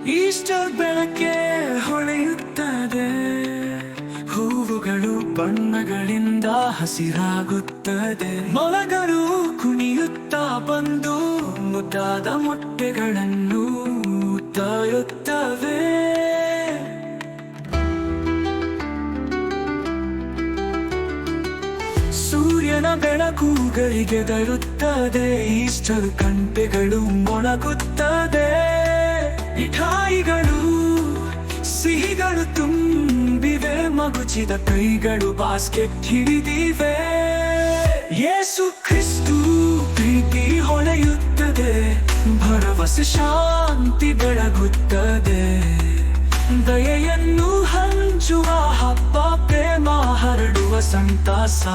Easter ಬೆಳಗ್ಗೆ ಹೊಳೆಯುತ್ತದೆ, ಹೂವುಗಳು ಬಣ್ಣಗಳಿಂದ ಹಸಿರಾಗುತ್ತದೆ. ಮೊಲಗಳು ಕುಣಿಯುತ್ತಾ ಬಂದು ಮುದ್ದಾದ ಮೊಟ್ಟೆಗಳನ್ನು ತಾಯುತ್ತವೆ. ಸೂರ್ಯನ ಬೆಳಕುಗಳಿಗೆ ತರುತ್ತದೆ, ಈಸ್ಟರ್ ಗಂಟೆಗಳು ಮೊಳಗುತ್ತದೆ. ಮಿಠಾಯಿಗಳು ಸಿಹಿಗಳು ತುಂಬಿವೆ, ಮಗುಚಿದ ಕೈಗಳು ಬಾಸ್ಕೆಟ್ ಹಿಡಿದಿವೆ. ಯೇಸು ಕ್ರಿಸ್ತು ಪ್ರೀತಿ ಹೊಳೆಯುತ್ತದೆ, ಭರವಸೆ ಶಾಂತಿ ಬೆಳಗುತ್ತದೆ. ದಯೆಯನ್ನು ಹಂಚುವ ಹಬ್ಬ, ಪ್ರೇಮ ಹರಡುವ ಸಂತಸ.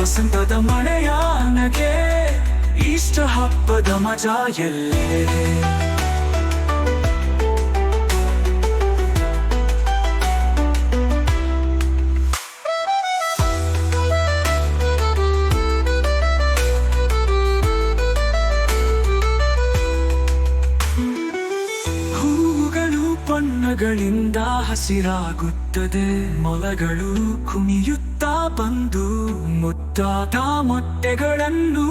ವಸಂತದ ಮಳೆಯ ನಗೆ, ಈಸ್ಟರ್ ಹಬ್ಬದ ಮಜಾ ಎಲ್ಲೇ. ಹೂವುಗಳು ಬಣ್ಣಗಳಿಂದ ಹಸಿರಾಗುತ್ತದೆ, ಮೊಲಗಳು ಕುಣಿಯುತ್ತಾ ಬಂದು ಮುದ್ದಾದ ಮೊಟ್ಟೆಗಳನ್ನು